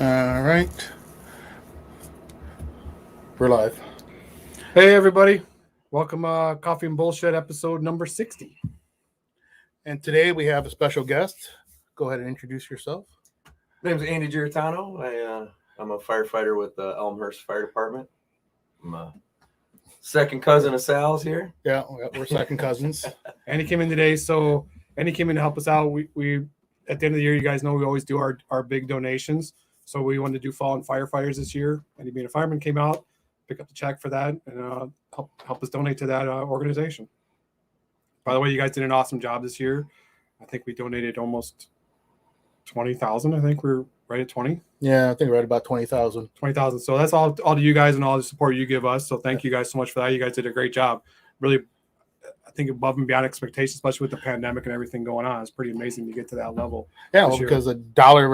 All right, we're live. Hey everybody, welcome Coffee and Bullshit episode number 60. And today we have a special guest. Go ahead and introduce yourself. My name's Andy Giratano. I'm a firefighter with the Elmhurst Fire Department. I'm a second cousin of Sal's here. Yeah, we're second cousins. Andy came in today, so Andy came in to help us out. We at the end of the year, you guys know we always do our big donations. So we wanted to do fallen firefighters this year. Andy being a fireman came out, pick up the check for that, and help us donate to that organization. By the way, you guys did an awesome job this year. I think we donated almost 20,000. I think we're right at 20. Yeah, I think we're at about 20,000. 20,000. So that's all to you guys and all the support you give us. So thank you guys so much for that. You guys did a great job. Really, I think above and beyond expectations, especially with the pandemic and everything going on. It's pretty amazing to get to that level. Yeah, well, because a dollar of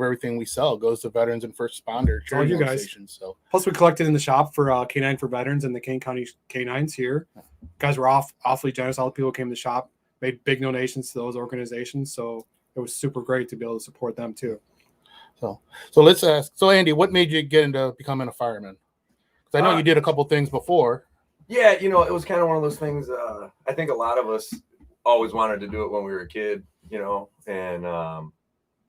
everything we sell goes to veterans and first responder charity organizations. So plus we collected in the shop for K9 for Veterans and the Kane County K9s here. Guys were awfully generous. All the people who came to the shop made big donations to those organizations. So it was super great to be able to support them too. So let's ask. So Andy, what made you get into becoming a fireman? Because I know you did a couple things before. Yeah, it was kind of one of those things. I think a lot of us always wanted to do it when we were a kid, and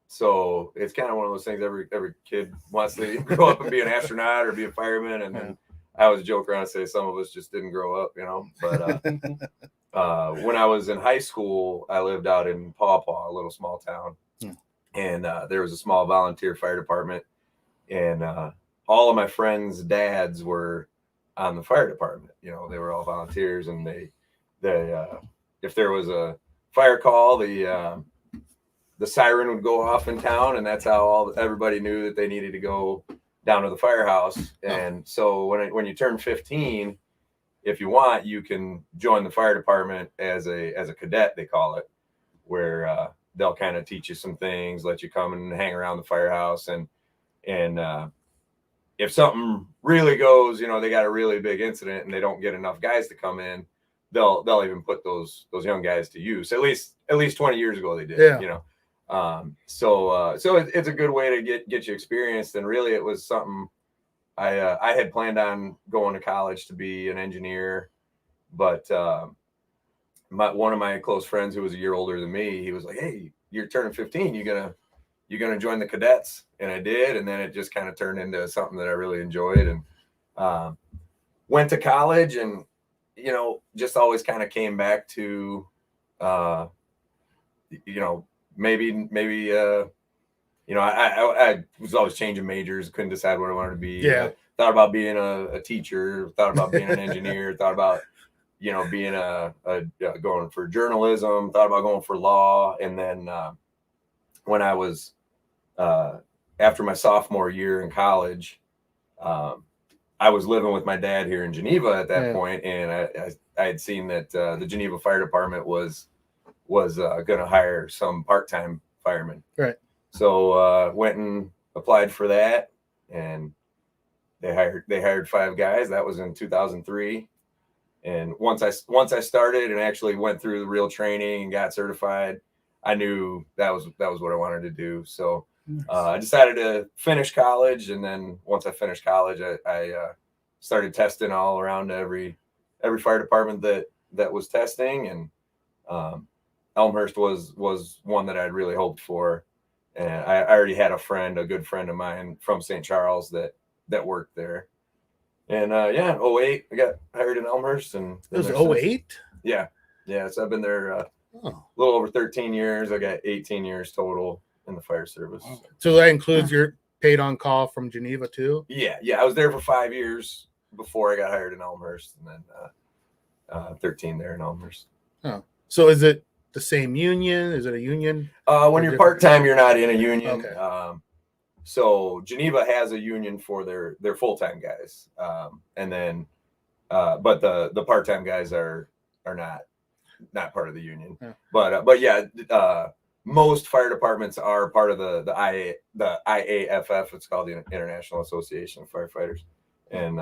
so it's kind of one of those things. Every kid wants to grow up and be an astronaut or be a fireman, and then I always joke around and say some of us just didn't grow up, But when I was in high school, I lived out in Paw Paw, a little small town. And there was a small volunteer fire department, and all of my friends' dads were on the fire department. They were all volunteers, and they if there was a fire call, the siren would go off in town, and that's how everybody knew that they needed to go down to the firehouse. And so when you turn 15, if you want, you can join the fire department as a cadet, they call it, where they'll kind of teach you some things, let you come and hang around the firehouse. And if something really goes, they got a really big incident and they don't get enough guys to come in, they'll even put those young guys to use. At least 20 years ago they did, So it's a good way to get you experienced. And really it was something I had planned on going to college to be an engineer, but one of my close friends who was a year older than me, he was like, "Hey, you're turning 15. You gonna join the cadets?" And I did, and then it just kind of turned into something that I really enjoyed, and went to college, and just always kind of came back to, maybe I was always changing majors, couldn't decide what I wanted to be. Yeah, thought about being a teacher, thought about being an engineer, thought about being going for journalism, thought about going for law. And then when I was after my sophomore year in college, I was living with my dad here in Geneva at that point, and I had seen that the Geneva Fire Department was going to hire some part-time firemen. Right. So went and applied for that, and they hired 5 guys. That was in 2003. And once I started and actually went through the real training and got certified, I knew that was what I wanted to do. So I decided to finish college, and then once I finished college, I started testing all around every fire department that was testing, and Elmhurst was one that I'd really hoped for. And I already had a good friend of mine from St. Charles that worked there. And 08, I got hired in Elmhurst, and it was 08. Yeah. So I've been there a little over 13 years. I got 18 years total in the fire service. Oh. So that includes your paid on call from Geneva too? Yeah. I was there for 5 years before I got hired in Elmhurst, and then 13 there in Elmhurst. Oh, so is it the same union? Is it a union? When you're part-time, you're not in a union. Okay. So Geneva has a union for their full-time guys, and then but the part-time guys are not part of the union. Yeah. But most fire departments are part of the IAFF. It's called the International Association of Firefighters, and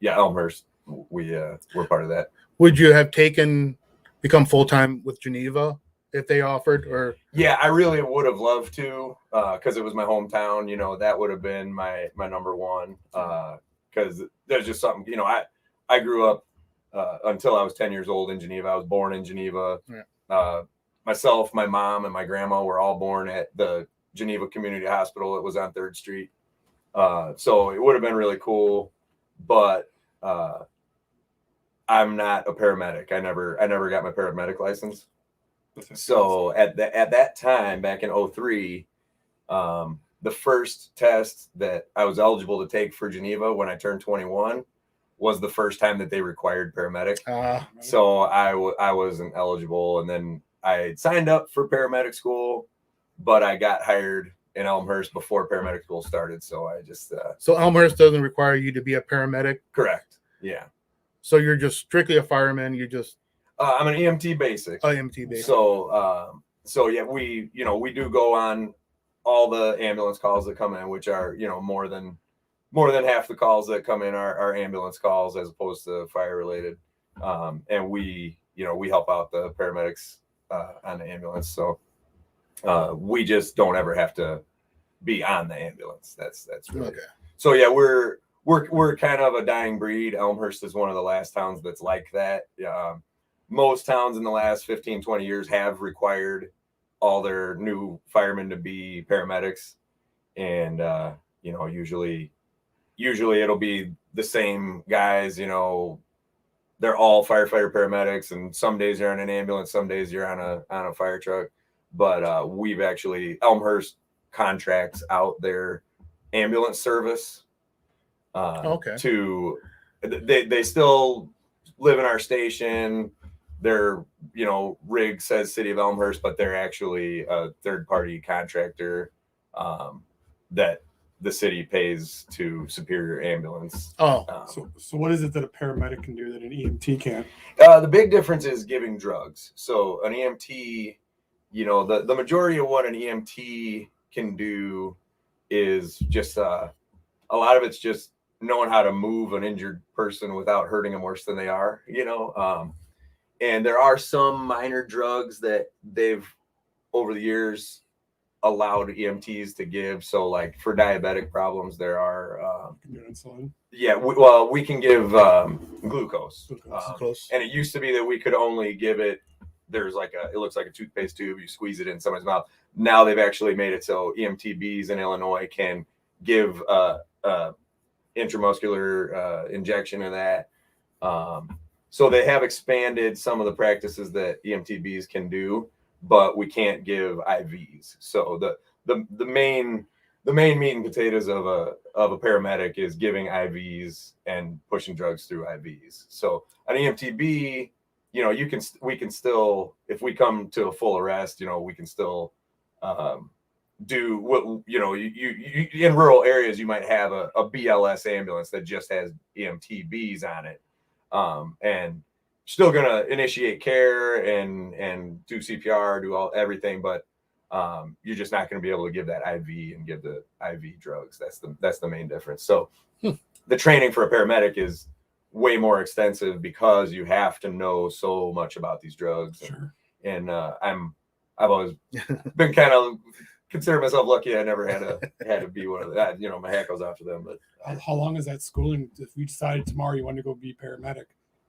Elmhurst, we're part of that. Would you have become full-time with Geneva if they offered, or Yeah, I really would have loved to, because it was my hometown. You know, that would have been my number one. Because there's just something. You know, I grew up until I was 10 years old in Geneva. I was born in Geneva. Yeah. Myself, my mom, and my grandma were all born at the Geneva Community Hospital. It was on 3rd Street. So it would have been really cool, but I'm not a paramedic. I never got my paramedic license. So at that time, back in 03, the first test that I was eligible to take for Geneva when I turned 21 was the first time that they required paramedic. So I wasn't eligible, and then I signed up for paramedic school, but I got hired in Elmhurst before paramedic school started. So I just so Elmhurst doesn't require you to be a paramedic. correct. Yeah. So you're just strictly a fireman. You just I'm an EMT basic. EMT basic. So yeah, we do go on all the ambulance calls that come in, which are, more than half the calls that come in are ambulance calls as opposed to fire related. And we help out the paramedics on the ambulance. So we just don't ever have to be on the ambulance. That's really Okay. So yeah, we're kind of a dying breed. Elmhurst is one of the last towns that's like that. Most towns in the last 15, 20 years have required all their new firemen to be paramedics. And, usually it'll be the same guys, they're all firefighter paramedics, and some days you're on an ambulance, some days you're on a fire truck. But we've actually, Elmhurst contracts out their ambulance service Okay. to, they still live in our station. Their rig says City of Elmhurst, but they're actually a third-party contractor that the city pays to Superior Ambulance. So what is it that a paramedic can do that an EMT can't? The big difference is giving drugs. So an EMT, the majority of what an EMT can do is just a lot of it's just knowing how to move an injured person without hurting them worse than they are. And there are some minor drugs that they've over the years allowed EMTs to give. So like for diabetic problems, there are Insulin. Yeah, we can give glucose. And it used to be that we could only give it. There's it looks like a toothpaste tube. You squeeze it in someone's mouth. Now they've actually made it so EMTBs in Illinois can give intramuscular injection of that. So they have expanded some of the practices that EMTBs can do, but we can't give IVs. So the main meat and potatoes of a paramedic is giving IVs and pushing drugs through IVs. So an EMTB, we can still, if we come to a full arrest, we can still do what you in rural areas you might have a BLS ambulance that just has EMTBs on it. And still gonna initiate care and do CPR, do everything, but you're just not gonna be able to give that IV and give the IV drugs. That's the main difference. So the training for a paramedic is way more extensive because you have to know so much about these drugs. Sure. And I've always been kind of consider myself lucky. I never had to be one of that. My hat goes off to them. But how long is that schooling? If you decided tomorrow you want to go be paramedic,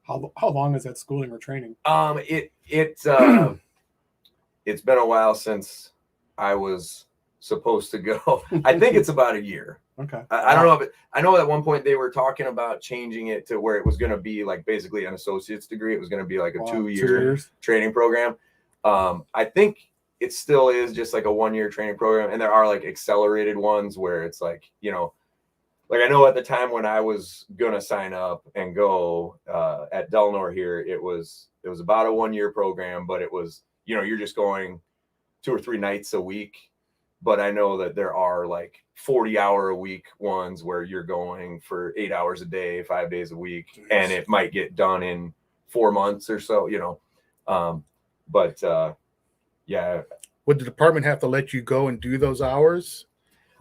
how long is that schooling or training? It's been a while since I was supposed to go. I think it's about a year. Okay. I don't know I know at one point they were talking about changing it to where it was going to be like basically an associate's degree. It was going to be like a 2-year training program. I think it still is just like a 1-year training program, and there are like accelerated ones where it's like, like I know at the time when I was gonna sign up and go at Delnor here, it was about a 1-year program, but it was, you're just going 2 or 3 nights a week. But I know that there are like 40-hour a week ones where you're going for 8 hours a day, 5 days a week, and it might get done in 4 months or so, yeah. Would the department have to let you go and do those hours?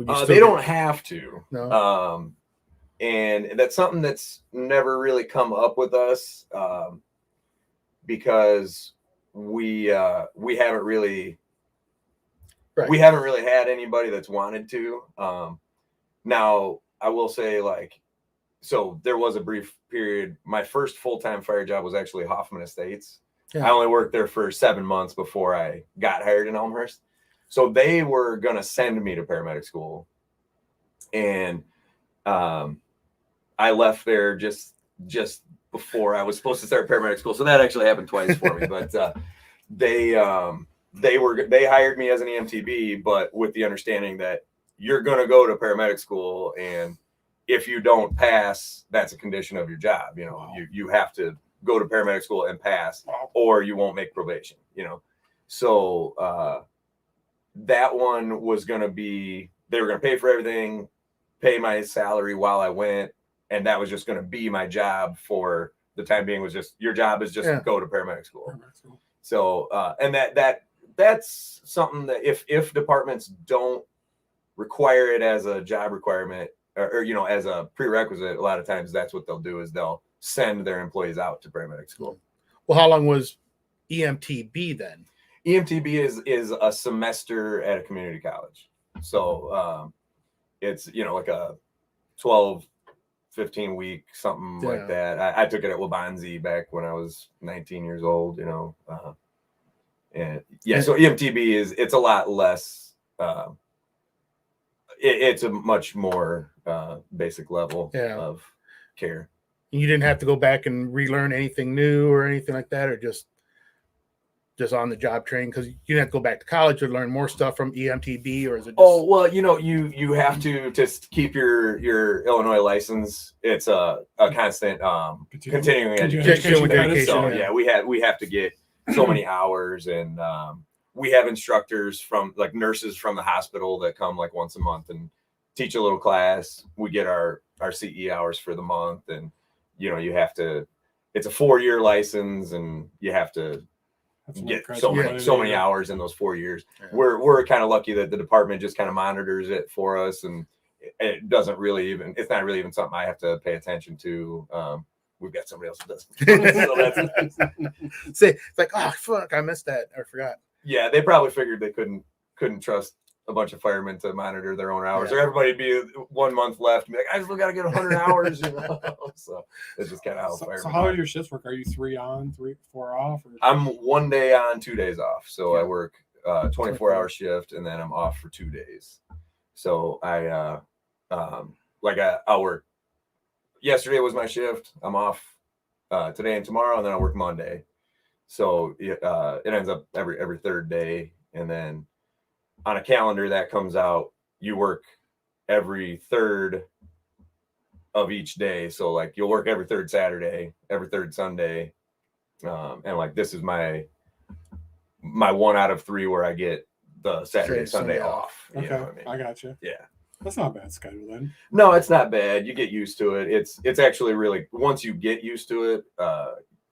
They don't have to. No. And that's something that's never really come up with us because we haven't really Right. we haven't really had anybody that's wanted to. Now I will say, like, so there was a brief period. My first full-time fire job was actually Hoffman Estates. Yeah. I only worked there for 7 months before I got hired in Elmhurst. So they were going to send me to paramedic school. And I left there just before I was supposed to start paramedic school. So that actually happened twice for me. But they hired me as an EMTB, but with the understanding that you're going to go to paramedic school, and if you don't pass, that's a condition of your job. You know, Wow. you have to go to paramedic school and pass, Wow. or you won't make probation. You know, so that one was going to be, they were going to pay for everything, pay my salary while I went, and that was just going to be my job for the time being. Was just, your job is just go to paramedic school. So and that's something that if departments don't require it as a job requirement, or you know, as a prerequisite, a lot of times that's what they'll do, is they'll send their employees out to paramedic school. Well, how long was EMTB then? EMTB is a semester at a community college. So it's, you know, like a 12, 15 week, something like that. I took it at Wabanzi back when I was 19 years old, you know. And yeah, so EMTB it's a lot less, it's a much more basic level of care. You didn't have to go back and relearn anything new or anything like that, or just on the job training, because you didn't have to go back to college to learn more stuff from EMTB, or is it just... Oh, well, you know, you have to just keep your Illinois license. It's a constant continuing education. So yeah, we have to get so many hours, and we have instructors from, like, nurses from the hospital that come like once a month and teach a little class. We get our CE hours for the month, and you know, you have to, it's a 4-year license, and you have to get so many hours in those 4 years. Yeah. We're kind of lucky that the department just kind of monitors it for us, and it doesn't really even, it's not really even something I have to pay attention to. We've got somebody else who does. So that's See, it's like, oh fuck, I missed that, I forgot. Yeah, they probably figured they couldn't trust a bunch of firemen to monitor their own hours, or everybody'd be 1 month left and be like, I still got to get 100 hours, you know. So it's just kind of how firemen. So how do your shifts work? Are you 3 on, 4 off? Or? I'm 1 day on, 2 days off. So I work 24-hour shift, and then I'm off for 2 days. So I'll work. Yesterday was my shift. I'm off today and tomorrow, and then I'll work Monday. So it ends up every third day, and then on a calendar that comes out, you work every third of each day. So like, you'll work every third Saturday, every third Sunday, and like, this is my 1 out of 3 where I get the Saturday, Sunday off. Okay, you know what I mean? I got you. Yeah, that's not a bad schedule then. No, it's not bad. You get used to it. It's actually really, once you get used to it,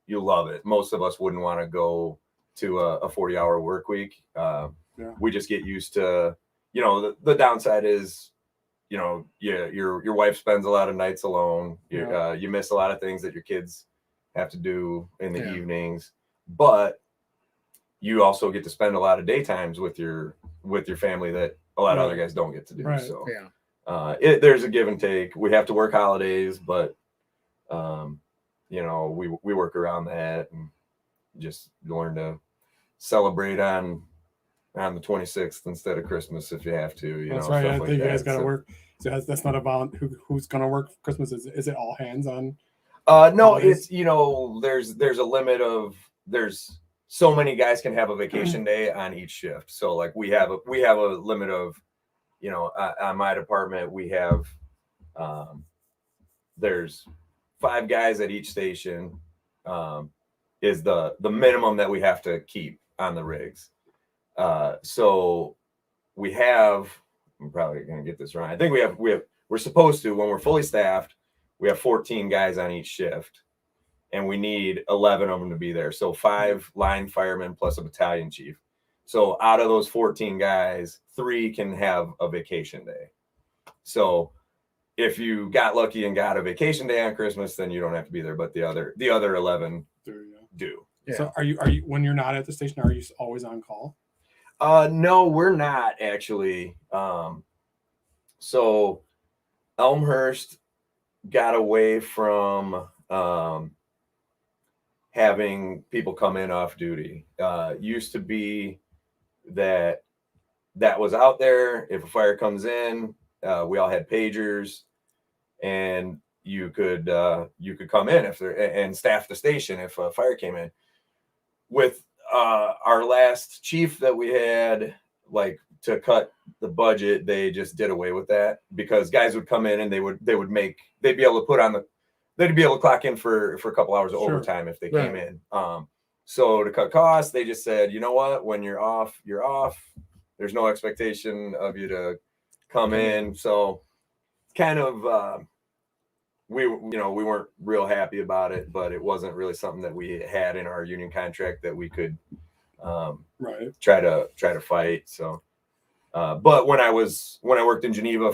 you love it. Most of us wouldn't want to go to a 40-hour work week. We just get used to, you know, the downside is, you know, your wife spends a lot of nights alone. You miss a lot of things that your kids have to do in the evenings, but you also get to spend a lot of daytimes with your family that a lot of other guys don't get to do. Right. So there's a give and take. We have to work holidays, but you know, we work around that, and just learn to celebrate on the 26th instead of Christmas if you have to. That's right. I think you guys got to work. So that's not about who's going to work Christmas. Is it all hands on? No, holidays? it's, you know, there's a limit of, there's so many guys can have a vacation day on each shift. So like, we have a limit of, you know, on my department, we have there's 5 guys at each station, is the minimum that we have to keep on the rigs. So we have, I'm probably going to get this wrong. I think we're supposed to, when we're fully staffed, we have 14 guys on each shift, and we need 11 of them to be there. So 5 line firemen plus a battalion chief. So out of those 14 guys, 3 can have a vacation day. So if you got lucky and got a vacation day on Christmas, then you don't have to be there, but the other 11 do. Yeah. So are you when you're not at the station, are you always on call? No, we're not actually. So Elmhurst got away from having people come in off duty. Used to be that was out there. If a fire comes in, we all had pagers, and you could come in if there and staff the station if a fire came in. With our last chief that we had, like, to cut the budget, they just did away with that, because guys would come in and they'd be able to clock in for a couple hours of Sure. overtime if they came in. So to cut costs, they just said, you know what, when you're off, you're off. There's no expectation of you to come in. So kind of we weren't real happy about it, but it wasn't really something that we had in our union contract that we could try to fight. So but when I worked in Geneva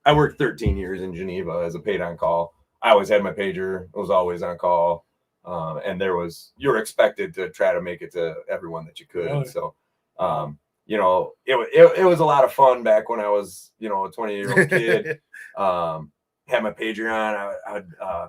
I worked 13 years in Geneva as a paid on call. I always had my pager. I was always on call. And you're expected to try to make it to everyone that you could. Really? So it was a lot of fun back when I was, a 20-year-old kid. Had my pager on. I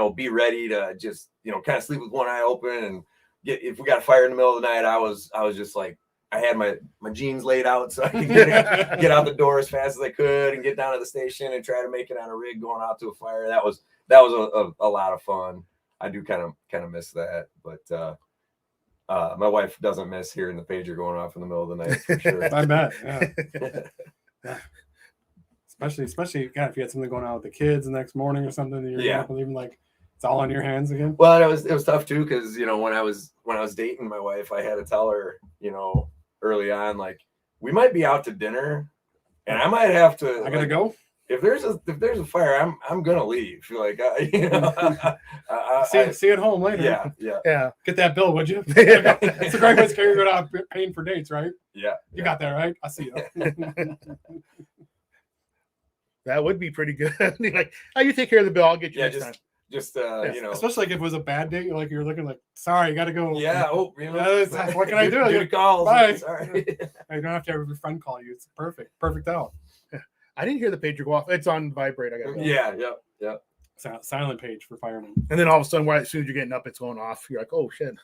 would be ready to just, kind of sleep with one eye open, and if we got a fire in the middle of the night, I was just like, I had my jeans laid out so I could get out the door as fast as I could and get down to the station and try to make it on a rig going out to a fire. That was a lot of fun. I do kind of miss that, but my wife doesn't miss hearing the pager going off in the middle of the night for sure. I bet. Yeah. Yeah. Especially God, if you had something going on with the kids the next morning or something, and you're even like it's all on your hands again. Well, it was tough too, because when I was dating my wife, I had to tell her, early on, like, we might be out to dinner, and I might have to. I gotta go. If there's a fire, I'm gonna leave. Like, see you at home later. Yeah. Get that bill, would you? It's a great way to carry it out paying for dates, right? Yeah. You got that right. I see you. That would be pretty good. Like, you take care of the bill, I'll get you next time. Just especially like if it was a bad date, you're looking like, sorry, you got to go. Yeah. Oh, what can I do? Duty calls. Bye. Sorry. I don't have to have your friend call you. It's perfect out. I didn't hear the pager go off. It's on vibrate. I got it. Yeah. Silent page for firemen. And then all of a sudden, as soon as you're getting up, it's going off. You're like, oh shit.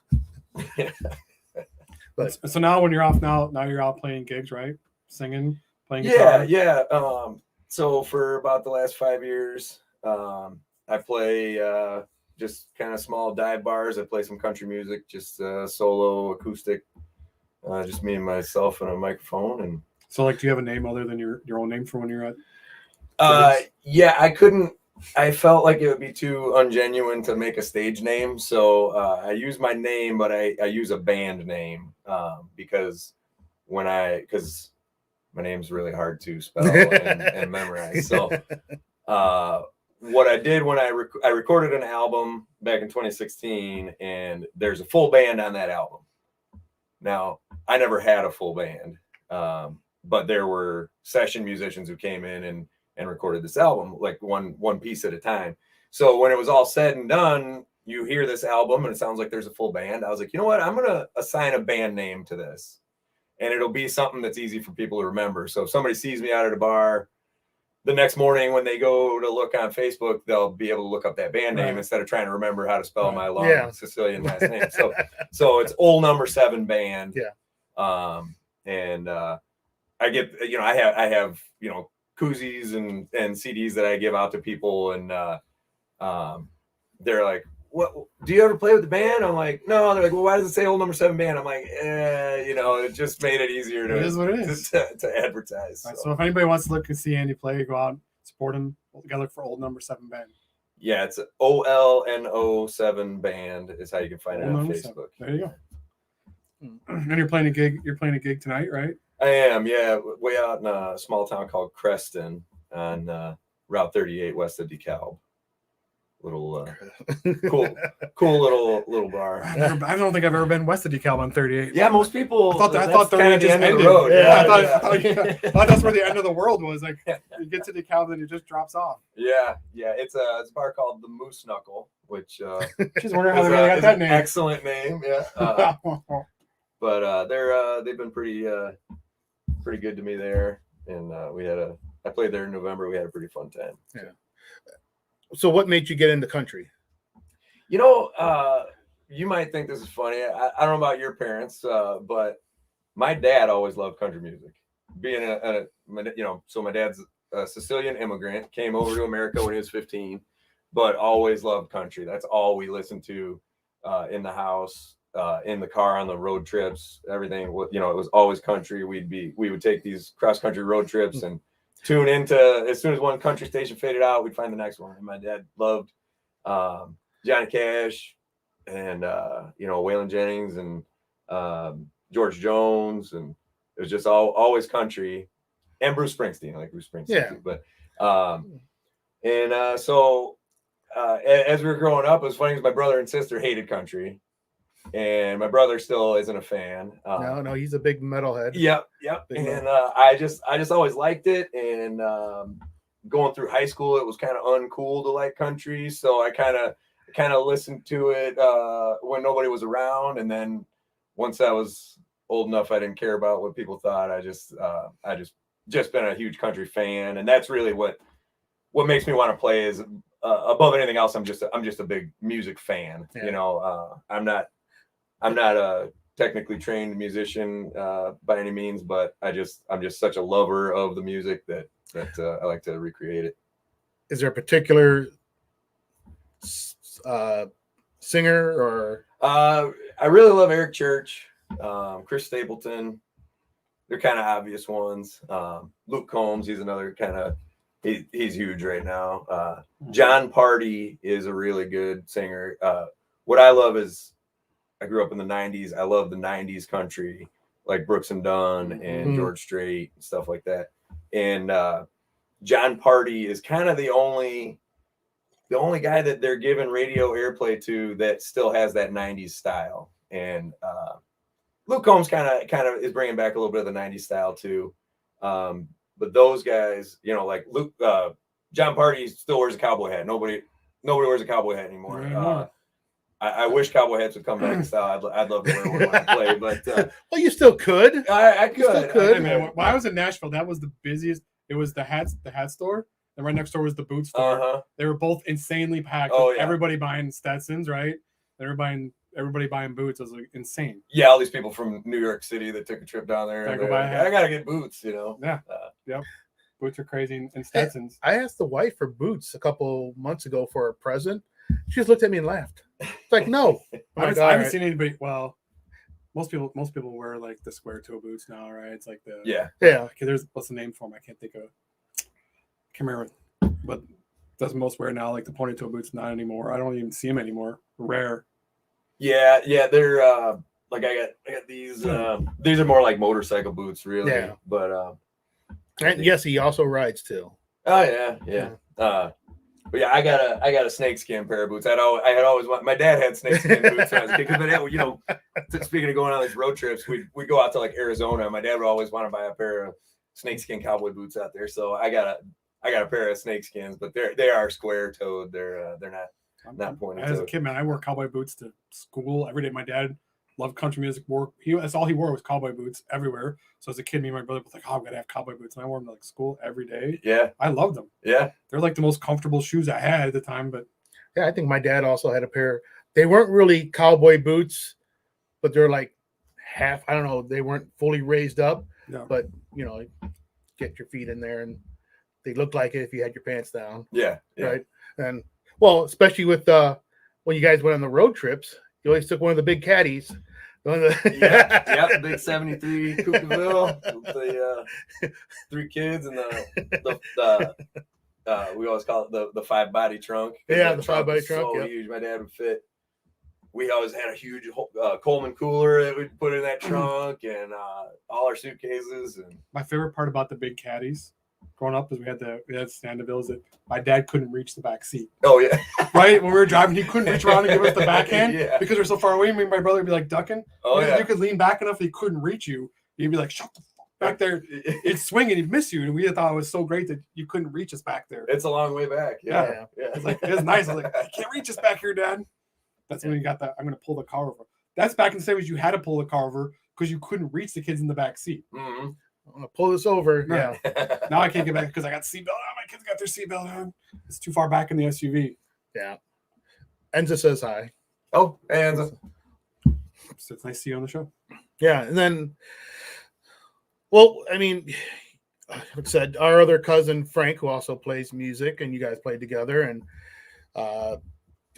But so now when you're off, now you're out playing gigs, right? Singing, playing guitar. Yeah. So for about the last 5 years, I play just kind of small dive bars. I play some country music, just solo acoustic, just me and myself and a microphone. And so, do you have a name other than your own name for when you're at? Yeah, I couldn't. I felt like it would be too ungenuine to make a stage name, so I use my name, but I use a band name because my name's really hard to spell and memorize. So what I did when I recorded an album back in 2016, and there's a full band on that album. Now, I never had a full band, but there were session musicians who came in and recorded this album, like one piece at a time. So when it was all said and done, you hear this album and it sounds like there's a full band. I was like, you know what? I'm going to assign a band name to this, and it'll be something that's easy for people to remember. So if somebody sees me out at a bar, the next morning when they go to look on Facebook, they'll be able to look up that band name instead of trying to remember how to spell my long Sicilian last name. So it's Old Number 7 Band. Yeah. And I get, I have koozies and CDs that I give out to people, and they're like, "What? Do you ever play with the band?" I'm like, "No." They're like, "Well, why does it say Old Number 7 Band?" I'm like, it just made it easier to, it is what it is. to advertise. Right, so if anybody wants to look and see Andy play, go out, support him. You gotta look for Old Number 7 Band. Yeah, it's OLNO 7 Band is how you can find it on Facebook. 7. There you go. And you're playing a gig. You're playing a gig tonight, right? I am, yeah. Way out in a small town called Creston on Route 38 west of DeKalb. Little cool little bar. I don't think I've ever been west of DeKalb on 38. Yeah, most people. I thought 38 just ended. Road. Yeah, I thought that's where the end of the world was. Like you get to DeKalb and it just drops off. Yeah. It's a bar called the Moose Knuckle. which She's wondering how is, they got is that an name. excellent name. Yeah. But they've been pretty good to me there, and I played there in November. We had a pretty fun time. Yeah. So what made you get into country? You know, you might think this is funny. I don't know about your parents, but my dad always loved country music. Being so my dad's a Sicilian immigrant, came over to America when he was 15, but always loved country. That's all we listened to in the house, in the car, on the road trips, everything. It was always country. We would take these cross country road trips and tune into, as soon as one country station faded out, we'd find the next one. And my dad loved Johnny Cash and Waylon Jennings and George Jones, and it was just always country, and Bruce Springsteen. I like Bruce Springsteen Yeah. too. But so as we were growing up, it was funny because my brother and sister hated country, and my brother still isn't a fan. No, he's a big metalhead. Yep. Big And I just always liked it, and going through high school, it was kind of uncool to like country, so I kind of listened to it when nobody was around, and then once I was old enough, I didn't care about what people thought. I just been a huge country fan, and that's really what makes me want to play. Is above anything else, I'm just a big music fan. Yeah. I'm not a technically trained musician by any means, but I'm just such a lover of the music that I like to recreate it. Is there a particular singer or? I really love Eric Church, Chris Stapleton. They're kind of obvious ones. Luke Combs, he's another kind of, he's huge right now. John Party is a really good singer. What I love is, I grew up in the 90s. I love the 90s country, like Brooks and Dunn and George Strait and stuff like that. And John Party is kind of the only guy that they're giving radio airplay to that still has that 90s style. And Luke Combs kind of is bringing back a little bit of the 90s style too. But those guys, like Luke, John Party still wears a cowboy hat. Nobody wears a cowboy hat anymore. I wish cowboy hats would come back in style. I'd love to wear one when I play, but well, you still could. I could. Hey, man, when I was in Nashville, that was the busiest. It was the hat store, and right next door was the boot store. They were both insanely packed. Oh, yeah. Everybody buying Stetsons, right? Everybody buying boots. It was like insane. Yeah, all these people from New York City that took a trip down there. Gotta go buy a hat. I gotta get boots, Yeah. Yep. Boots are crazy, and Stetsons. I asked the wife for boots a couple months ago for a present. She just looked at me and laughed. It's like, no. I haven't seen anybody. Well, most people wear like the square toe boots now, right? It's like the Yeah. Okay, what's the name for them? I can't think of it. Can't remember. But does most wear now like the pony toe boots? Not anymore. I don't even see them anymore. Rare. Yeah, they're like I got these. These are more like motorcycle boots, really. Yeah. But and yes, he also rides too. Oh yeah. But yeah, I got a snakeskin pair of boots. I had always wanted. My dad had snakeskin boots when I was a kid. But speaking of going on these road trips, we go out to like Arizona. My dad would always want to buy a pair of snakeskin cowboy boots out there. So I got a pair of snakeskins, but they are square toed. They're not pointed. As a kid, man, I wore cowboy boots to school every day. My dad loved country music. That's all he wore was cowboy boots everywhere. So as a kid, me and my brother were like, "Oh, I'm gonna have cowboy boots," and I wore them to like school every day. Yeah, I loved them. Yeah, they're like the most comfortable shoes I had at the time. But yeah, I think my dad also had a pair. They weren't really cowboy boots, but they're like half. I don't know. They weren't fully raised up, but get your feet in there, and they looked like it if you had your pants down. Yeah. Right. And well, especially with when you guys went on the road trips, you always took one of the big caddies. The big 73 Coupe de Ville with the 3 kids and the we always call it the 5-body trunk. Yeah, the 5-body trunk. So huge. My dad would fit. We always had a huge Coleman cooler that we'd put in that trunk, and all our suitcases. And my favorite part about the big caddies growing up is we had stand-a-bills that my dad couldn't reach the back seat. Oh yeah, right when we were driving, he couldn't reach around and give us the backhand because we're so far away. Me and my brother would be like ducking. Oh yeah, you could lean back enough that he couldn't reach you. He'd be like, "Shut the fuck back there. It's swinging, he'd miss you, and we thought it was so great that you couldn't reach us back there. It's a long way back. Yeah. It's like it's nice. I was like, I can't reach us back here, Dad. That's when you got that. I'm gonna pull the car over. That's back in the days you had to pull the car over because you couldn't reach the kids in the back seat. Mm-hmm. I'm gonna pull this over. Right. Yeah. Now I can't get back because I got seatbelt on. My kids got their seatbelt on. It's too far back in the SUV. Yeah. Enza says hi. Oh, and So it's nice to see you on the show. Yeah, and then, well, I mean, like I said, our other cousin Frank, who also plays music, and you guys played together, and a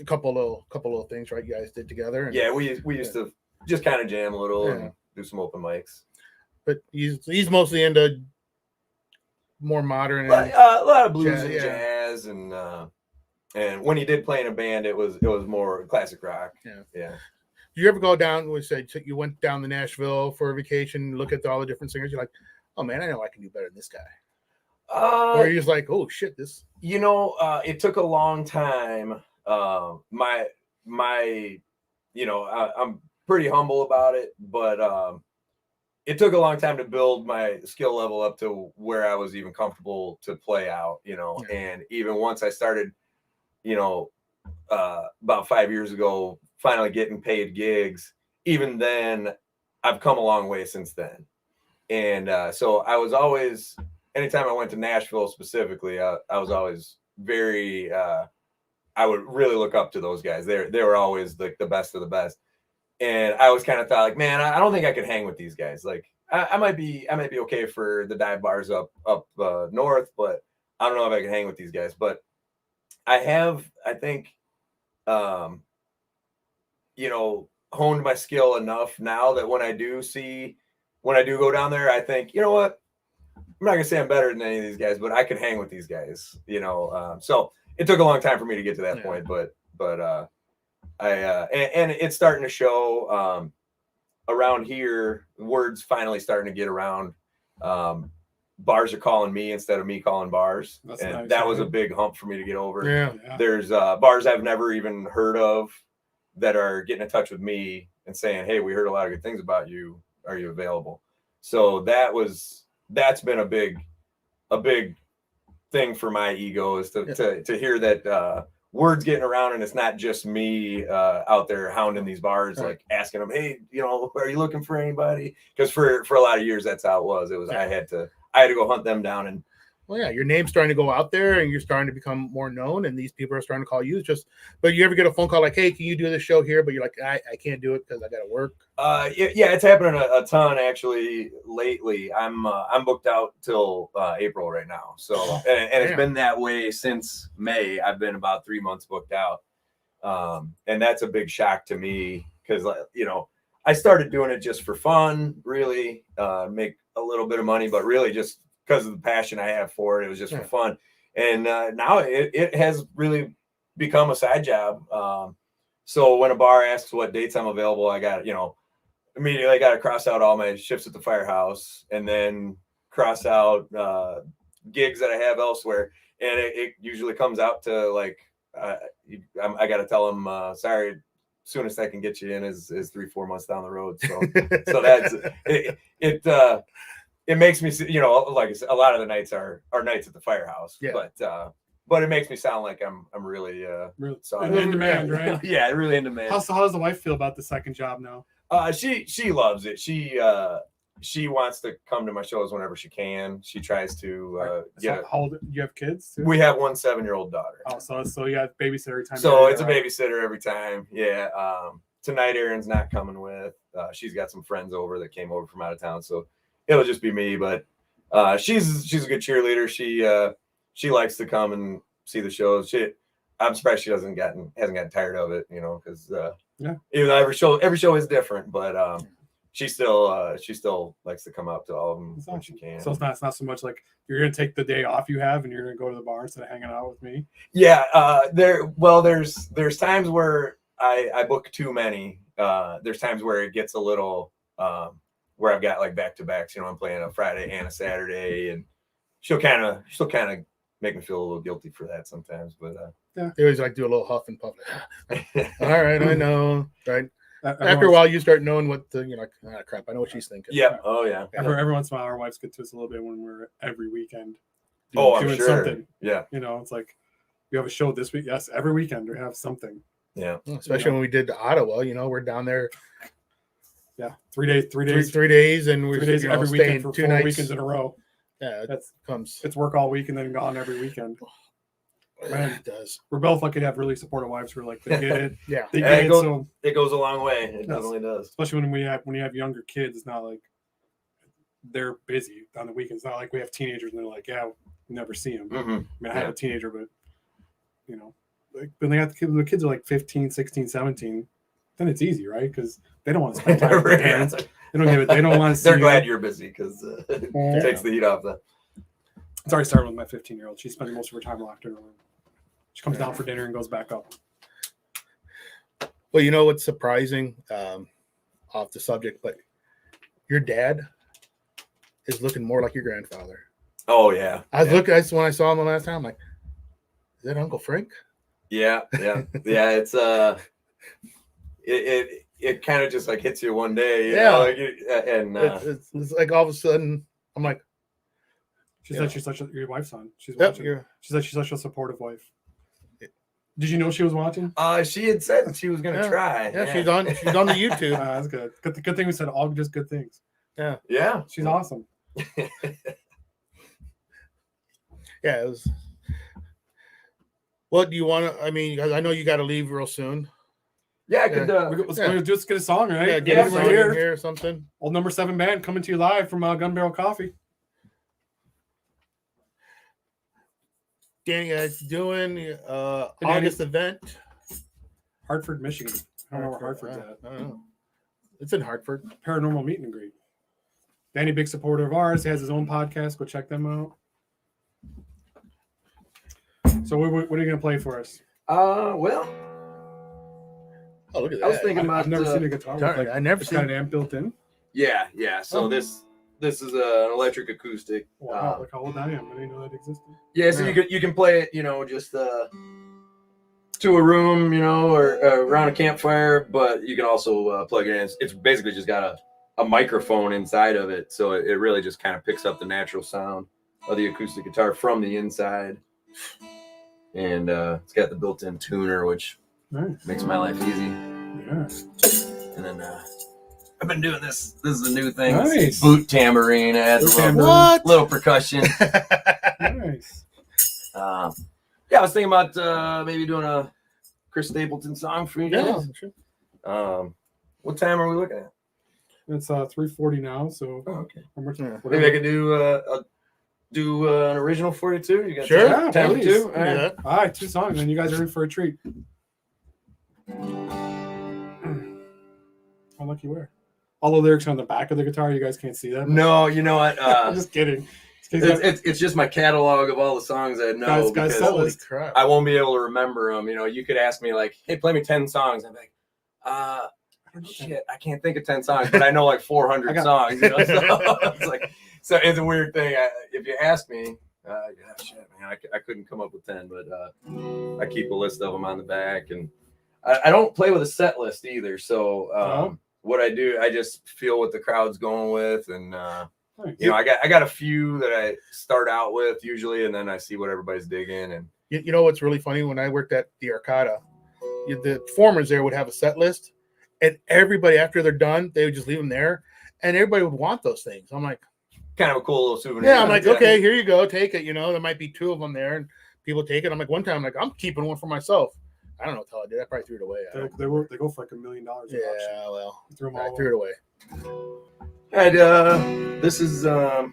couple little things, right? You guys did together. And, yeah, we used to just kind of jam a little and do some open mics. But he's mostly into more modern and a lot of blues jazz, and jazz, and when he did play in a band, it was more classic rock. Yeah. Do you ever go down? We said you went down to Nashville for a vacation, look at all the different singers. You're like, oh man, I know I can do better than this guy. Or you're just like, oh shit, this. It took a long time. My, I'm pretty humble about it, but it took a long time to build my skill level up to where I was even comfortable to play out. And even once I started, about 5 years ago, finally getting paid gigs, even then I've come a long way since then. And so I was always, anytime I went to Nashville specifically, I was always very, I would really look up to those guys. They were always like the best of the best. And I always kind of thought like, man, I don't think I could hang with these guys. Like I might be okay for the dive bars up north, but I don't know if I can hang with these guys. But I think, honed my skill enough now that when I do go down there, I think, you know what, I'm not gonna say I'm better than any of these guys, but I can hang with these guys, so it took a long time for me to get to that point, but and it's starting to show around here. Word's finally starting to get around. Bars are calling me instead of me calling bars. That's and nice, that was a big hump for me to get over. Yeah. There's bars I've never even heard of that are getting in touch with me and saying, hey, we heard a lot of good things about you. Are you available? So that's been a big thing for my ego, is to hear that word's getting around, and it's not just me out there hounding these bars, like asking them, hey, are you looking for anybody? Because for a lot of years, that's how it was. I had to go hunt them down. And your name's starting to go out there, and you're starting to become more known, and these people are starting to call you. But you ever get a phone call like, hey, can you do this show here? But you're like, I can't do it because I got to work. Yeah, it's happening a ton actually lately. I'm booked out till April right now. So and it's been that way since May. I've been about 3 months booked out, and that's a big shock to me because I started doing it just for fun, really, make a little bit of money, but really just because of the passion I have for it. It was just for fun. And now it has really become a side job. So when a bar asks what dates I'm available, I got, immediately I got to cross out all my shifts at the firehouse and then cross out gigs that I have elsewhere. And it usually comes out to like, I got to tell them, sorry, soonest I can get you in is 3-4 months down the road. So that's it makes me, like I said, a lot of the nights are nights at the firehouse, but it makes me sound like I'm really in demand, right? Yeah, really in demand. How does the wife feel about the second job now? She loves it. She wants to come to my shows whenever she can. She tries to How old, you have kids too? We have one 7-year-old daughter. Oh, so you have babysitter every time. So it's a babysitter every time. Yeah. Tonight Erin's not coming with. She's got some friends over that came over from out of town, so it'll just be me. But she's a good cheerleader. She likes to come and see the shows. I'm surprised she hasn't gotten tired of it, because even though every show is different, but she still likes to come out to all of them when she can. So it's not so much like you're gonna take the day off you have and you're gonna go to the bar instead of hanging out with me. Yeah, there's times where I book too many. There's times where it gets a little where I've got like back-to-backs. I'm playing a Friday and a Saturday, and she'll kind of make me feel a little guilty for that sometimes. But they always like do a little huff and puff. All right, I know, right? After a while, you start knowing what the crap. I know what she's thinking. Yeah. Oh yeah. Every once in a while, our wives get to us a little bit when we're every weekend I'm doing sure. something. Yeah. It's like you have a show this week. Yes, every weekend we have something. Yeah. Especially when we did Ottawa. We're down there. Yeah, 3 days, 3 days, 3 days, and we're 3 days every weekend for 2 4 nights. weekends in a row. Yeah, It's work all week and then gone every weekend. Man, it does. We're both lucky to have really supportive wives who are like, they get it. Yeah, they get it. So it goes a long way. It definitely does. Especially when you have younger kids, it's not like they're busy on the weekends. It's not like we have teenagers and they're like, yeah, we never see them. Mm-hmm. I mean, I have a teenager, but like, when they got the kids are like 15, 16, 17, then it's easy, right? Because they don't want to spend time with their parents. They don't give it. They don't want to see. They're glad you're busy because it takes the heat off them. It's already started with my 15-year-old. She's spending most of her time locked in her room. She comes down for dinner and goes back up. Well, what's surprising, off the subject, but your dad is looking more like your grandfather. Oh yeah. I was looking. When I saw him the last time, I'm like, is that Uncle Frank? Yeah. It's it kind of just like hits you one day. It's like all of a sudden, I'm like, she said she's such your wife's son. She's watching. She said she's such a supportive wife. Did you know she was watching? She had said she was gonna try. Yeah, she's on the YouTube. That's good. Good thing we said all just good things. Yeah. She's awesome. Yeah, it was. What do you want to? I mean, I know you got to leave real soon. Yeah, I could. Let's just get a song, right? Yeah, get a song here or something. Old Number 7 band coming to you live from Gun Barrel Coffee. Danny, guys, doing August event. Hartford, Michigan. I don't know where Hartford's at. I don't know. It's in Hartford. Paranormal meet and greet. Danny, big supporter of ours. He has his own podcast. Go check them out. So what are you going to play for us? Well. Oh, look at that. I was thinking about. I've never seen a guitar. I never seen an amp built in. Yeah. So this is an electric acoustic. Wow, look how old I am. I didn't know that existed. Yeah, so you can play it, just to a room, or around a campfire, but you can also plug it in. It's basically just got a microphone inside of it, so it really just kind of picks up the natural sound of the acoustic guitar from the inside. And it's got the built-in tuner, which makes my life easy. Yeah. And then I've been doing this. This is a new thing. Nice. Boot tambourine. It adds a little percussion. Nice. Yeah, I was thinking about maybe doing a Chris Stapleton song for you guys. Yeah, sure. What time are we looking at? It's 3:40 now, so okay. Maybe I could do an original for you too. You got sure. time please. too? All right, 2 songs, and you guys are in for a treat. How lucky you were. All the lyrics are on the back of the guitar. You guys can't see that. No, you know what? I'm just kidding. It's just my catalog of all the songs I know. Guys, Holy crap. I won't be able to remember them. You could ask me like, "Hey, play me 10 songs." I'm like, shit, I can't think of 10 songs, but I know like 400 songs. So it's a weird thing. If you ask me, shit, man, I couldn't come up with 10, but I keep a list of them on the back, and I don't play with a set list either. So what I do, I just feel what the crowd's going with, and I got a few that I start out with usually, and then I see what everybody's digging. And you know what's really funny? When I worked at the Arcata, the performers there would have a set list, and everybody after they're done, they would just leave them there, and everybody would want those things. I'm like, kind of a cool little souvenir. Yeah, I'm like, okay, here you go, take it. There might be 2 of them there, and people take it. I'm like, one time, I'm keeping one for myself. I don't know what the hell I did. I probably threw it away. They go for like $1 million. Yeah, well, I threw it away. And this is I'll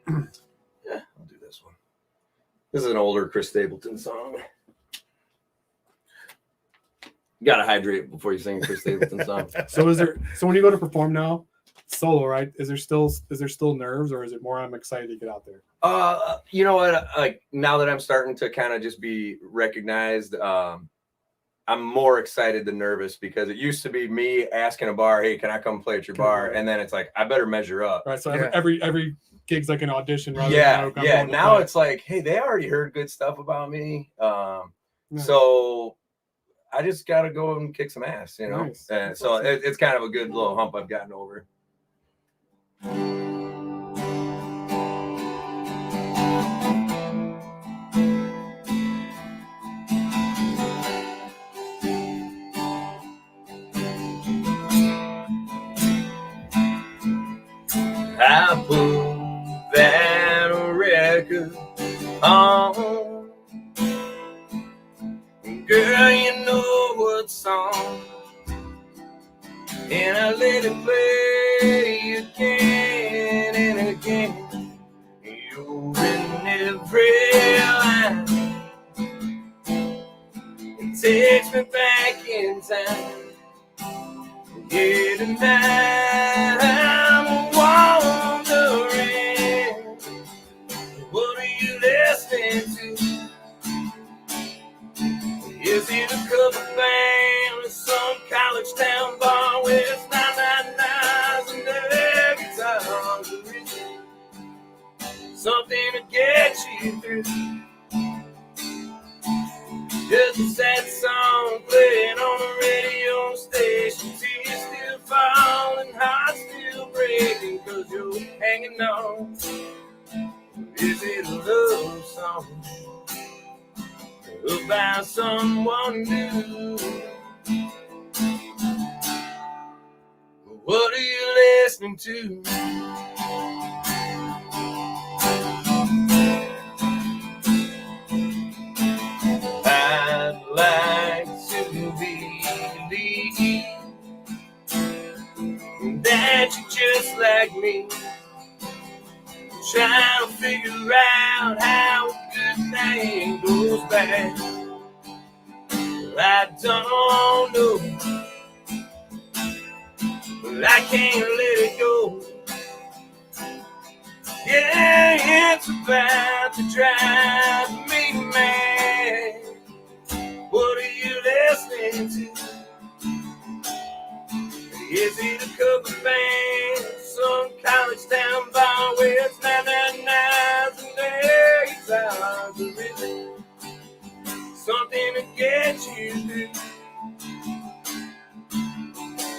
do this one. This is an older Chris Stapleton song. You gotta hydrate before you sing a Chris Stapleton song. So when you go to perform now, solo, right? Is there still nerves, or is it more I'm excited to get out there? You know what? Like now that I'm starting to kind of just be recognized, I'm more excited than nervous, because it used to be me asking a bar, "Hey, can I come play at your bar?" And then it's like, I better measure up. Right. So every gig's like an audition. Rather than now it's like, hey, they already heard good stuff about me. So I just got to go and kick some ass, you know? Nice. And so it's kind of a good little hump I've gotten over. I put that record on. Girl, you know what song. And I let it play again and again. You're in every line. It takes me back in time. Yeah, tonight I'm wondering, what are you listening to? Is it a cover band or some college town bar where it's 999s and their guitars are rich? Something to get you through. Just a sad song playing on the radio station. Tears still falling, hearts still breaking, 'cause you're hanging on. Is it a love song about someone new? What are you listening to? I'd like to believe that you're just like me, trying to figure out how a good thing goes back. I don't know, but I can't let it go. Yeah, it's about to drive me mad. What are you listening to? Is it a cover band, some college town bar where it's 999s and their guitars are rhythm? Something to get you through.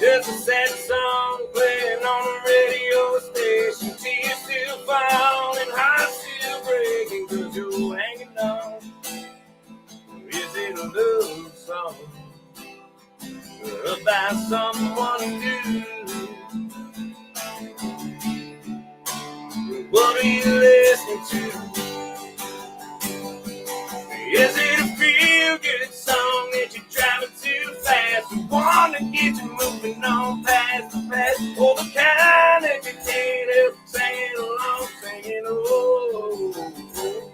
Just a sad song playing on the radio station. Tears still falling, hearts still breaking, 'cause you're hanging on. Is it a love song about someone new? What are you listening to? Is it a feel-good song that you're driving too fast? We want to get you moving on past the past, or the kind that you can't help singing along, singing, oh, oh.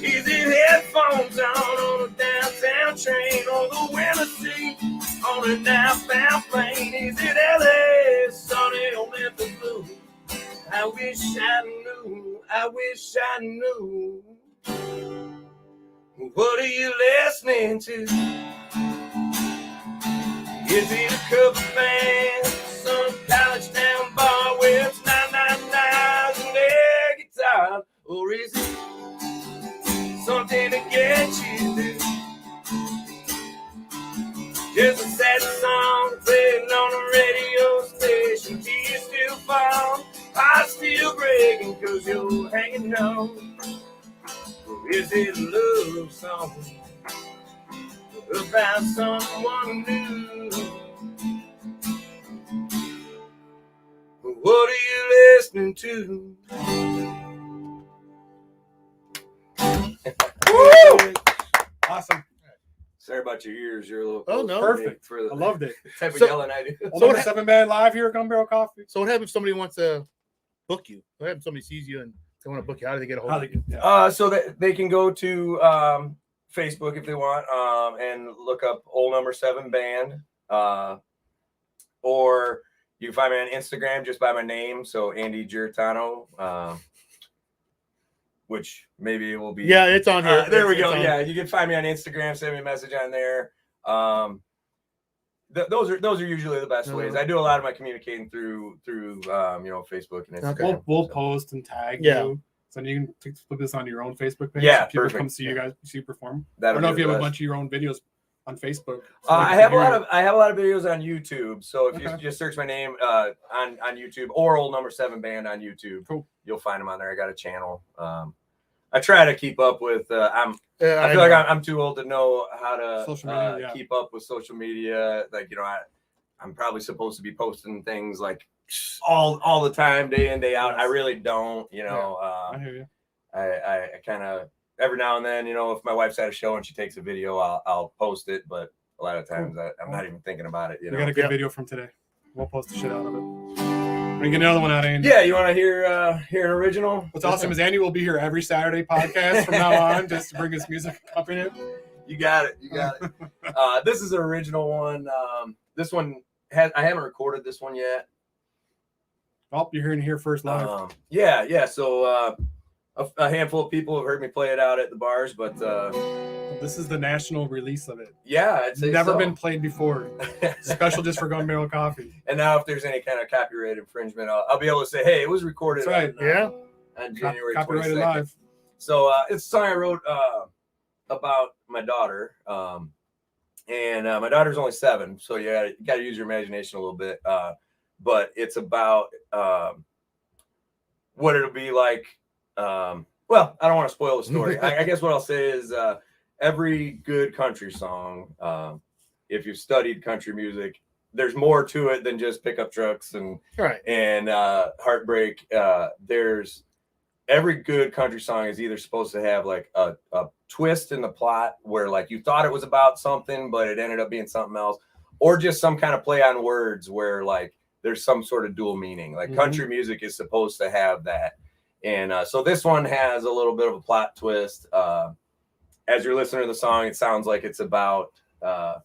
Is it headphones on a downtown train, or the window seat on an outbound plane? Is it LA, sunny or Memphis blue? I wish I knew, I wish I knew. What are you listening to? Is it a cover band, some college town bar where it's 999s and their guitar? Or is it something to get you through? Just a sad song playing on the radio station. Tears still fall, hearts still breaking, 'cause you're hanging on. Or is it a love song about someone new? What are you listening to? Woo! Awesome. Sorry about your ears. You're a little Oh, no. Perfect. for the I loved it. type of So- yelling I do. So Number what- 7 band live here at Gun Barrel Coffee. So what happens if somebody wants to book you? What happens if somebody sees you and they want to book you? How do they get a hold How of they you? get, yeah. So that they can go to Facebook if they want, and look up Old Number 7 Band, or you can find me on Instagram just by my name, so Andy Giartano, which maybe it will be. Yeah, it's on here. There we It's go. on- Yeah, you can find me on Instagram. Send me a message on there. Those are usually the best ways. I do a lot of my communicating through Facebook and Instagram. Okay. We'll So- post and tag Yeah. you. So you can put this on your own Facebook page. Yeah, so people perfect. come see you guys, see you perform. I That'll don't know be if you the have a best. bunch of your own videos on Facebook? I have a lot of videos on YouTube. So if Okay. you just search my name on YouTube or Old Number 7 Band on YouTube, Cool. You'll find them on there. I got a channel. I try to keep up with. I feel I like know. I'm too old to know how to Social media, yeah. keep up with social media. Like I'm probably supposed to be posting things like all the time, day in day out. Yes. I really don't. I hear you. I kind of every now and then, if my wife's at a show and she takes a video, I'll post it. But a lot of times I'm not even thinking about it. We got a good video from today. We'll post the shit out of it. We can get another one out, Andy. Yeah, you want to hear an original? What's awesome is Andy will be here every Saturday podcast from now on, just to bring his music accompaniment. You got it. This is an original one. This one I haven't recorded this one yet. Oh, you're hearing it here first live. Yeah. So a handful of people have heard me play it out at the bars, but this is the national release of it. Yeah, it's never been played before. Special just for Gun Barrel Coffee. And now, if there's any kind of copyright infringement, I'll be able to say, "Hey, it was recorded." That's right. On January 22nd. Live. So it's a song I wrote about my daughter, and my daughter's only 7, so you got to use your imagination a little bit. But it's about what it'll be like. Well, I don't want to spoil the story. I guess what I'll say is every good country song, if you've studied country music, there's more to it than just pickup trucks and heartbreak. There's every good country song is either supposed to have like a twist in the plot where like you thought it was about something, but it ended up being something else, or just some kind of play on words where like there's some sort of dual meaning. Like country music is supposed to have that. And so this one has a little bit of a plot twist. As you're listening to the song, it sounds like it's about, a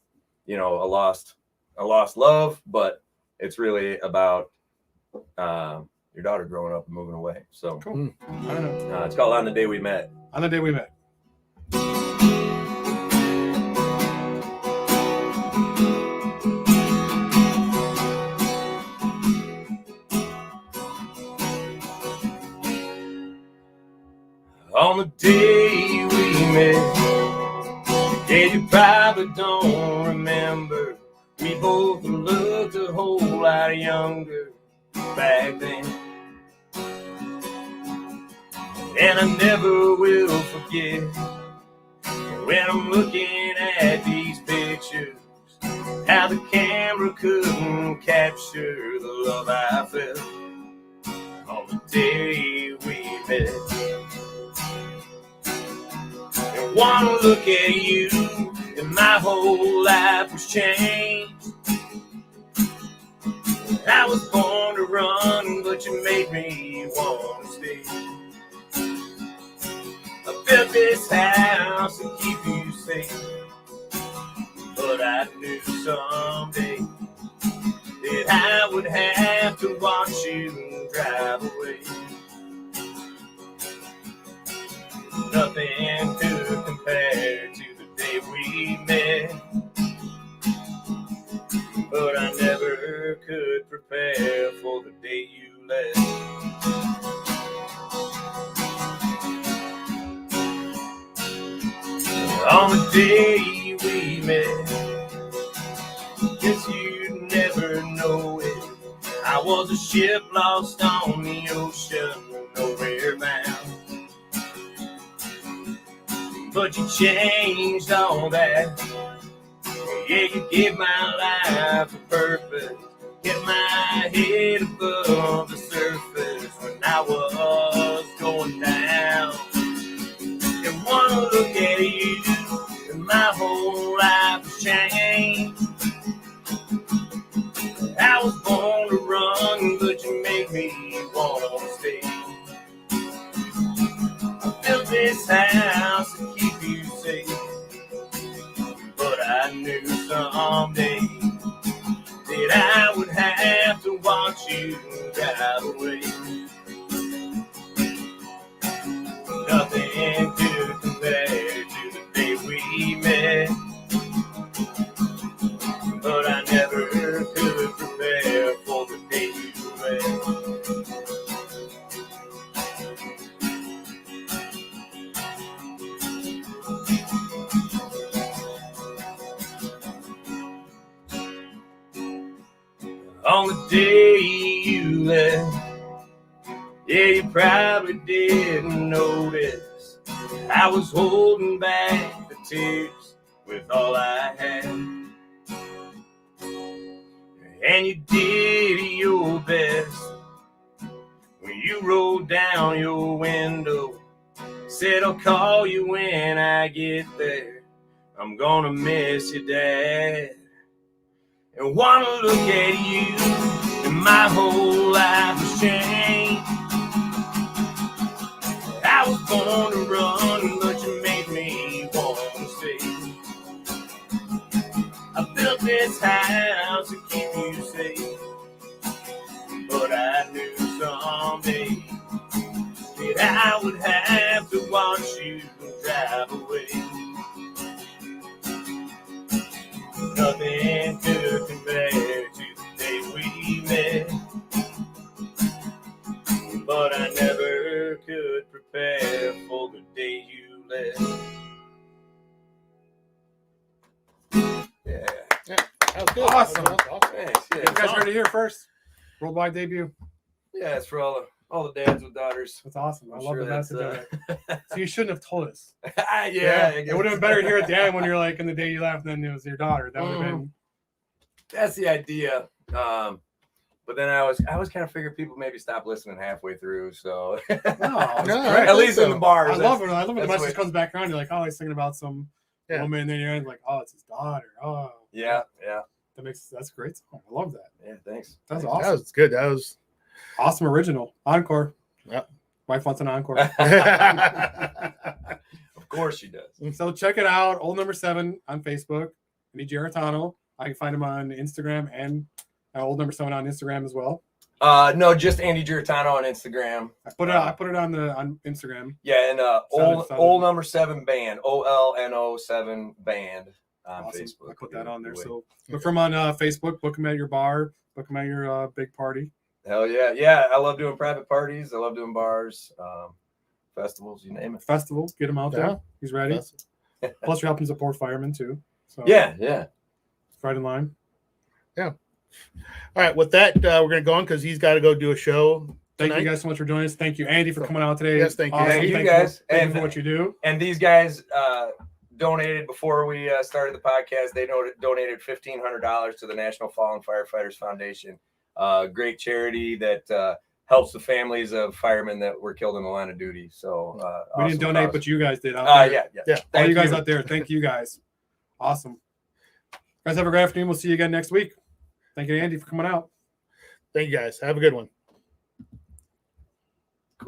lost love, but it's really about your daughter growing up and moving away. So cool. I don't know. It's called On the Day We Met. On the Day We Met. On the day we met, yeah, you probably don't remember. We both looked a whole lot younger back then. And I never will forget when I'm looking at these pictures, how the camera couldn't capture the love I felt on the day we met. And one look at you, and my whole life was changed. I was born to run, but you made me want to stay. I built this house to keep you safe, but I knew someday that I would have to watch you drive away. Nothing to compare to the day we met, but I never could prepare for the day you left. On the day we met, guess you'd never know it. I was a ship lost on the ocean, nowhere bound. But you changed all that. Yeah, you gave my life a purpose, kept my head above the surface when I was going down. And one look at you, and my whole life has changed. I was born to run, but you made me want to stay. I built this house to keep you safe, but I knew someday that I would have to watch you drive away. Nothing to compare to the day we met, but I never could prepare for the day you left. on the day you left. Yeah, you probably didn't notice I was holding back the tears with all I had. And you did your best when you rolled down your window. Said I'll call you when I get there. I'm gonna miss you, Dad. And wanna look at you, and my whole life has changed. I was born to run, but you made me want to stay. I built this house to keep you safe, but I knew someday that I would have to watch you drive away. Nothing could compare to the day we met, but I never could prepare for the day you left. Yeah. That was good. Awesome. That was awesome. Thanks. Yeah, You guys heard it here first. Worldwide debut. yeah, it's for all the dads with daughters. That's awesome. I I'm love sure the message of it. that's, So you shouldn't have told us. yeah, It would have been better to hear at the end when you're like, in the day you left, and then it was your daughter. That would have been. that's the idea. But then I was kind of figuring people maybe stop listening halfway through. So No, No, at least in the bars. I love it. I love when the that's message what- comes back around. You're like, oh, he's thinking about some woman, and then you're like, oh, it's his daughter. Oh, Yeah. that's a great song. I love that. Yeah, thanks. That's That awesome. was good. That was. Awesome original encore. Yep. Wife wants an encore. Of course she does. So check it out. Old Number 7 on Facebook. Andy Giarratano. I can find him on Instagram and Old Number 7 on Instagram as well. No, just Andy Giarratano on Instagram. I put it on Instagram. Yeah, and Seven. old number 7 band, OLNO 7 band on Awesome. Facebook. I put that on there. Wait. So look for him on Facebook. Book him at your bar. Book him at your big party. Hell yeah, yeah! I love doing private parties. I love doing bars, festivals, you name it. Festival. Get him out Yeah. there. He's ready. Plus, you're helping support firemen too. So Yeah. it's right in line. All right. With that, we're gonna go on because he's got to go do a show. Thank tonight. you guys so much for joining us. Thank you, Andy, for coming out today. Yes, thank you. Awesome. Thank you, guys. Thank you And- for what you do. And these guys donated before we started the podcast. They donated $1,500 to the National Fallen Firefighters Foundation. Great charity that helps the families of firemen that were killed in the line of duty. So We didn't donate, but you guys did. Out there. yeah. All Thank you guys out there, thank you guys. Awesome. Guys, have a great afternoon. We'll see you again next week. Thank you, Andy, for coming out. Thank you guys. Have a good one.